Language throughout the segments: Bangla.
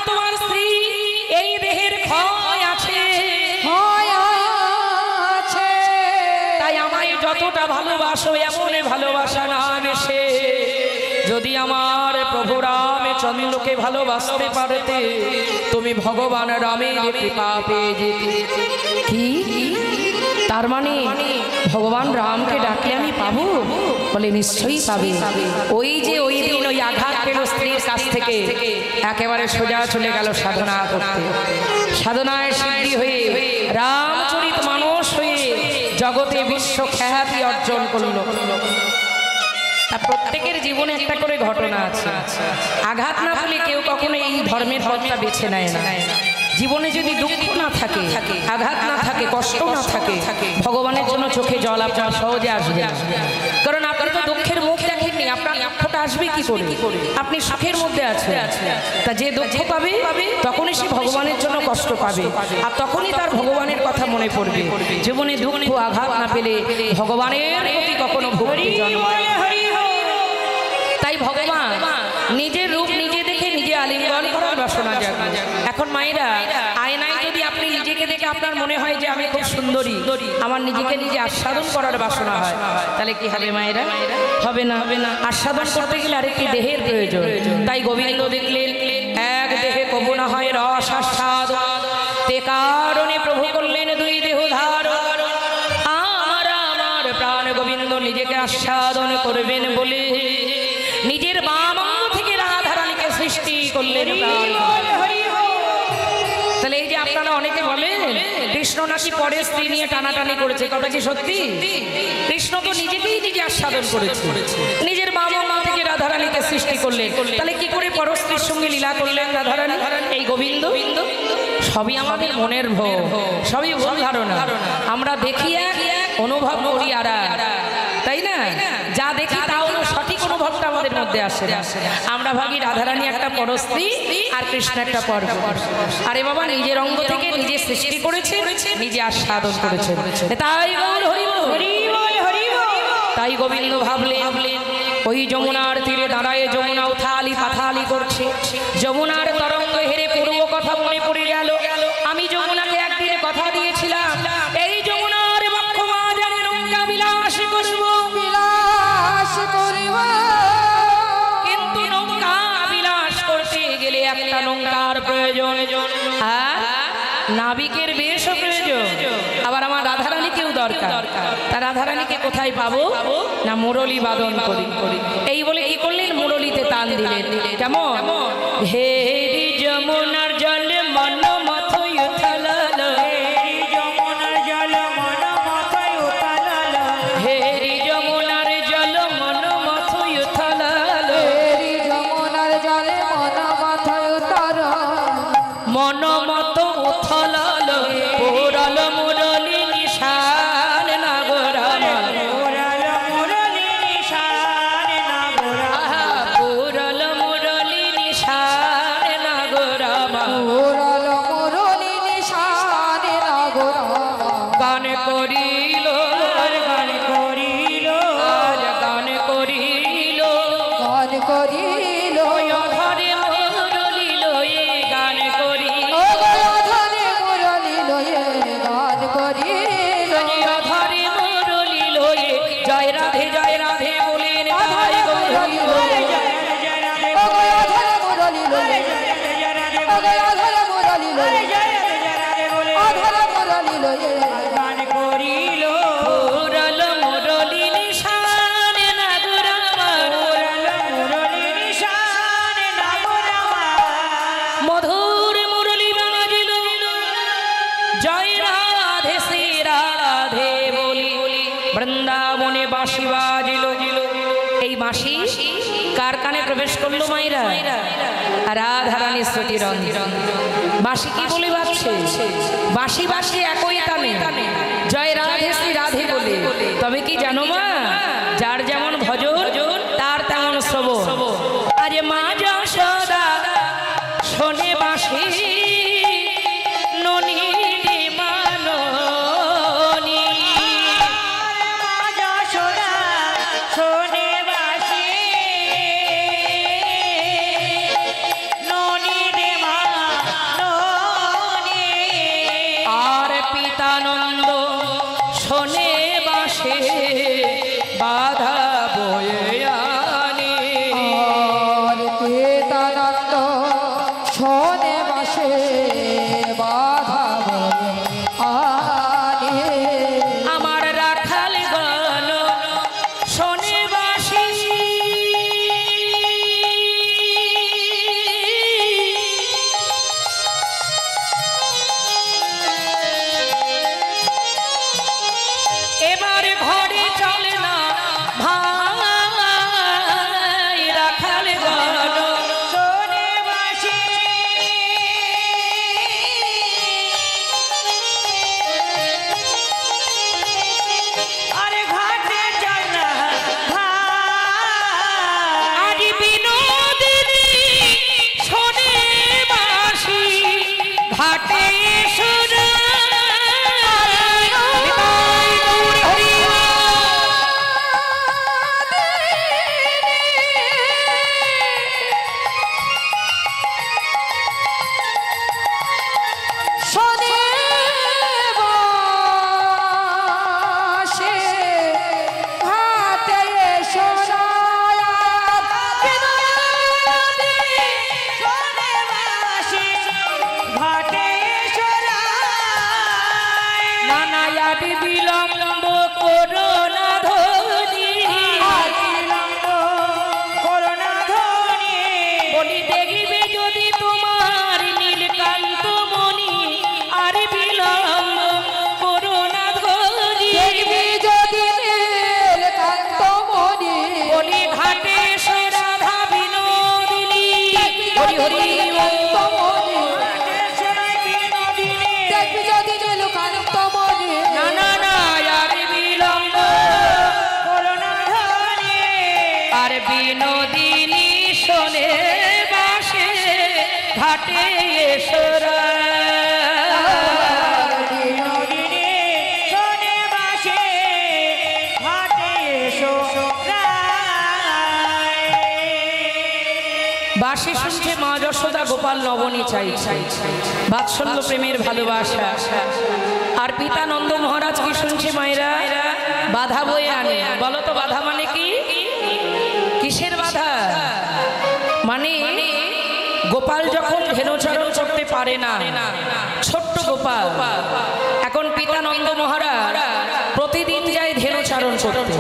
তোমার স্ত্রী, এই দেহের ক্ষয় আছে, তাই আমায় যতটা ভালোবাসো এমন ভালোবাসা না এসে যদি আমার প্রভু রামচন্দ্রকে ভালোবাসতে পারতে তুমি ভগবান রামের কৃপা পেয়ে যেতে। কি তার মানে ভগবান রামকে ডাকলে আমি পাবো? বলে নিশ্চয়ই পাবে। ওই যে ওই দিন ওই আঘাত পেল স্ত্রীর কাছ থেকে, একেবারে সোজা চলে গেল সাধনা করতে। সাধনায় সিদ্ধি হয়ে রামচরিত মানস হয়ে জগতে বিশ্ব খ্যাতি অর্জন করলো। প্রত্যেকের জীবনে একটা করে ঘটনা আছে। আঘাত না পেলে কেউ কখনো এই ধর্মের পথটা বেছে নেয় না। জীবনে যদি দুঃখ না থাকে, আঘাত না থাকে, কষ্ট না থাকে, ভগবানের জন্য চোখে জল আপনার সহজে আসবে। কারণ আপনি তো দুঃখের মুখ দেখেননি, আপনার দুঃখটা আসবে কি করে? আপনি সুখের মধ্যে আছে, তা যে দুঃখ পাবে তখনই সে ভগবানের জন্য কষ্ট পাবে, আর তখনই তার ভগবানের কথা মনে পড়বে। জীবনে দুঃখ আঘাত না পেলে ভগবানের প্রতি কখনো ভক্তি জন্মায়। তাই ভগবান নিজের রূপ নিজে দেখে নিজে আলিঙ্গন করার বাসনা জাগে। এখন মায়েরা, আয়নায় যদি আপনি নিজেকে দেখে আপনার মনে হয় যে আমি খুব সুন্দরী, আমার নিজেকে নিজে আস্বাদন করার বাসনা হয়, তাহলে কি হবে মায়েরা? হবে না। আস্বাদন করতে গেলে আরেকটি দেহের প্রয়োজন। তাই গোবিন্দ দেখলেন এক দেহে কবু না হয় রস আস্বাদ, তে কারণে প্রভু করলেন দুই দেহ ধারণ। আমার প্রাণ গোবিন্দ নিজেকে আস্বাদন করবেন বলে নিজের বাম অঙ্গ থেকে রাধারানীকে সৃষ্টি করলেন। তাহলে এই যে আপনারা অনেকে বলেন কৃষ্ণ নাকি পরে স্ত্রী নিয়ে টানাটানি করেছে, কথা কি সত্যি? কৃষ্ণ তো নিজেকেই নিজে আস্বাদন করেছে, নিজের বাম অঙ্গ থেকে রাধারানীকে সৃষ্টি করলেন। তাহলে কি করে পরস্ত্রীর সঙ্গে লীলা করলেন রাধারানী? এই গোবিন্দ সবই আমাদের মনের ভোগ, সবই ভুল ধারণা। আমরা দেখি এক, অনুভব করি আর, তাই না? যা দেখি তাও সঠিক অনুভবটা আমাদের মধ্যে আসে না। আমরা ভাবি রাধারানী একটা পরস্ত্রী আর কৃষ্ণ একটা পর। আরে বাবা, নিজের অঙ্গ থেকে নিজে সৃষ্টি করেছে, নিজে আস্বাদন করেছে। তাই তাই গোবিন্দ ভাবলেন ওই যমুনার তীরে দাঁড়ায় যমুনা উথালি পাথালি করছে। যমুনার তরঙ্গ হেরে পূর্ব কথা মনে পড়ে গেল। আমি যমুনাকে একদিন কথা দিয়েছিলাম, এই যমুনার বক্ষ মাঝারে নৌকা বিলাস করব, কিন্তু নৌকা বিলাস করতে গেলে একটা নৌকার প্রয়োজন, নাবিকের বেশও প্রয়োজন, আবার আমার রাধারানীকেও দরকার। তা রাধারানীকে কোথায় পাবো? না মুরলী বাদন করি। এই বলে কি করলেন? মুরলীতে তান দিলেন। কেমন? হেরি যমুনার জলে মন মাথায় উথালালো, হেরি যমুনার জল মন মাথায় উথালালো, হেরি যমুনার জল মন মাথায় উথালালো, হেরি যমুনার জলে মন মাথায় উথালালো, মন মত উথালালো, পুরাল মুরলী নিশান নাগরাম, পুরাল মুরলী নিশান নাগরাম, পুরাল মুরলী নিশান নাগরাম, পুরাল মুরলী নিশান নাগরাম। গান করিল, গান করিল, গান করিল, গান করিল, অধরে মুরলী লয়ে গান করিল, অধরে মুরলী লয়ে গান করিল, অধরে মুরলী লয়ে জয় রাধে বলেন, জয় গৌরী বলে জয় রাধে, অধরে মুরলী লয়ে অধরে মুরলী লয়ে অধরে মুরলী লয়ে গান করিল, পুরাল মুরলী নিশান নাগরাম, পুরাল মুরলী নিশান নাগরাম। মধুর মুরলী বাজিল, জয় রাধে শ্রী রাধে বলি, বৃন্দাবনে বাঁশি বাজিল। এই বাঁশি কার কানে প্রবেশ করলো মাইরা? রাধারানী স্তুতি রঞ্জন। বাঁশি কি বলে বাজছে? বাঁশি বাঁশি একই কানে জয় রাধে শ্রী রাধে বলে। তবে কি জানো মা, যার যেমন ভজন তার তেমন শ্রবণ। আজ মা যশোদা শোনে বাঁশি, ননি মাননি, মা যশোদা শোনে বাঁশি, ননি মাননি। শোনে বাসে বাধা আনে আমার রাখাল গল শোনে বাসি এবার ঘরে চলে না ভাই রাখাল গল শোনে বাসি আরে ঘাটে যায় না ভাই আরে বিনোদিনী শোনে বাসি ঘাটে এসো বিলম্ব করো না ধনী বলি দেখবে যদি তোমার নীলকান্ত মণি আর বিলম্ব করো না ধনী দেখবি যদি নীলকান্ত মণি বলি ঘাটে এসো রাধা বিনোদিনী হরি হরি দেখবি যদি নীলকান্ত মণি না না না আর বিলম্ব করো না ধনী আর বিনোদিনী শোনে বাসে ঘাটে এসো বাসি শুনছে মা যশোদা গোপাল নবনী চাই বাৎসল্য প্রেমের ভালোবাসা আর পিতা নন্দ মহারাজ কি শুনছে মায়েরা বাধা বয়ে আনে বলো তো বাধা মানে কি কিসের বাধা মানে গোপাল যখন ধেনুচরণ করতে পারে না ছোট্ট গোপাল এখন পিতা নন্দ মহারাজ প্রতিদিন যায় ধেনুচরণ করতে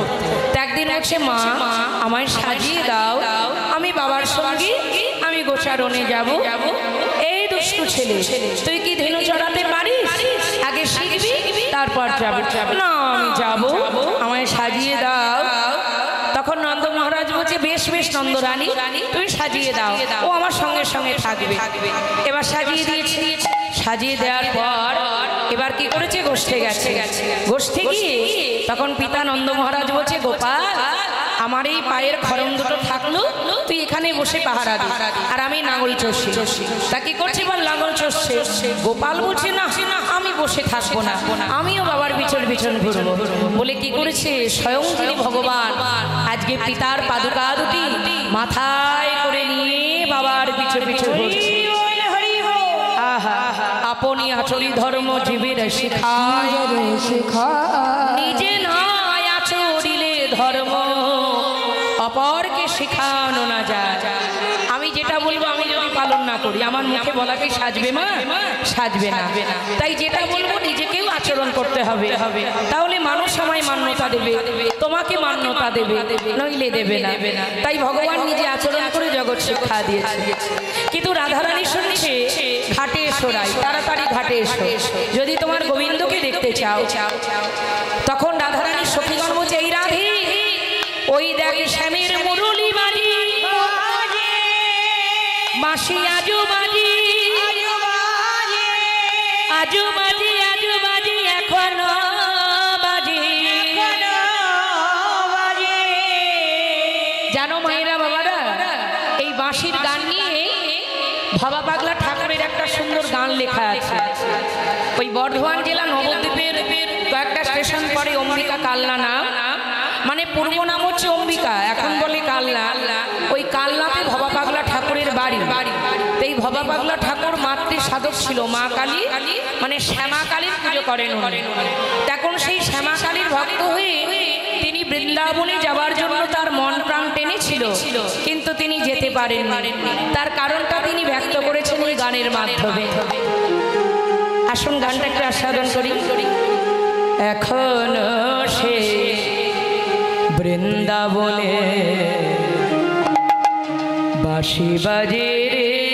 একদিন বলছে মা আমায় সাজিয়ে দাও আমি বাবার সঙ্গে আমি গোচারণে যাব এই দুষ্টু ছেলে তুই কি ধেনু চড়াতে পারিস আগে শিখবি তারপর যাবি না আমি যাব আমায় সাজিয়ে দাও তখন নন্দ মহারাজ বলছে বেশ বেশ নন্দ রানী তুমি সাজিয়ে দাও ও আমার সঙ্গে সঙ্গে থাকবে এবার সাজিয়ে দিয়েছি সাজিয়ে দেওয়ার পর এবার কি করেছে গোষ্ঠে গেছে গোষ্ঠে গিয়ে তখন পিতা নন্দ মহারাজ বলছে গোপাল আমার এই পায়ের খরম দুটো থাকলো তুই এখানে বসে পাহারা দি আর আমি নাঙল চষছি তা কি করছি বল লাঙল চষছে গোপাল বলছে না আমি বসে থাকবো না আমিও বাবার পিছন পিছন ঘুরবো বলে কি করেছে স্বয়ং তিনি ভগবান আজকে পিতার পাদুকা দুটি মাথায় করে নিয়ে বাবার পিছন পিছন ঘুরছে আপনি আচরি ধর্ম জীবের শিখায় নিজে নয় আচরিলে ধর্ম অপরকে শিখানো না যায় আমি যেটা বলবো আমি যদি পালন না করি আমার মুখে বলা কি সাজবে মা সাজবে না তাই যেটা বলবো নিজেকেও আচরণ করতে হবে তাহলে মানুষ আমায় মান্যতা দেবে তোমাকে মান্যতা দেবে নইলে দেবে না তাই ভগবান নিজে আচরণ করে জগৎ শিক্ষা দিয়েছে কিন্তু রাধারানী শুনছে ঘাটে এসো রাই তাড়াতাড়ি ঘাটে এসো যদি তোমার গোবিন্দকে দেখতে চাও তখন রাধারানীর সখীগণ বলছে এই রাধে ওই দেখ শ্যামের মুরলি বাজি মাসি আজু বাজি আজু বাজি আজু বাজি এখনো বাজি জানো মায়েরা বাবারা এই বাঁশির গান নিয়ে ভবা পাগলা ঠাকুরের একটা সুন্দর গান লেখা আছে ওই বর্ধমান জেলা নবদ্বীপের কয়েকটা স্টেশন পরে অম্বিকা কালনা নাম মানে পূর্ব নাম হচ্ছে অম্বিকা এখন বলে কালনা ওই কালনাতে ভবা পাগলা ঠাকুরের বাড়ি এই ভবা পাগলা ঠাকুর মাতৃ সাধক ছিল মা কালী মানে শ্যামা কালীর পুজো করেন তখন সেই শ্যামা কালীর ভক্ত হয়ে তিনি বৃন্দাবনে যাওয়ার জন্য তার মন প্রাণ টেনেছিল কিন্তু তিনি যেতে পারেন, তার কারণটা তিনি ব্যক্ত করেছেন এই গানের মাধ্যমে। আসুন গানটা একটু আস্বাদন করি। এখনো সে বৃন্দাবনে বাঁশি বাজে রে,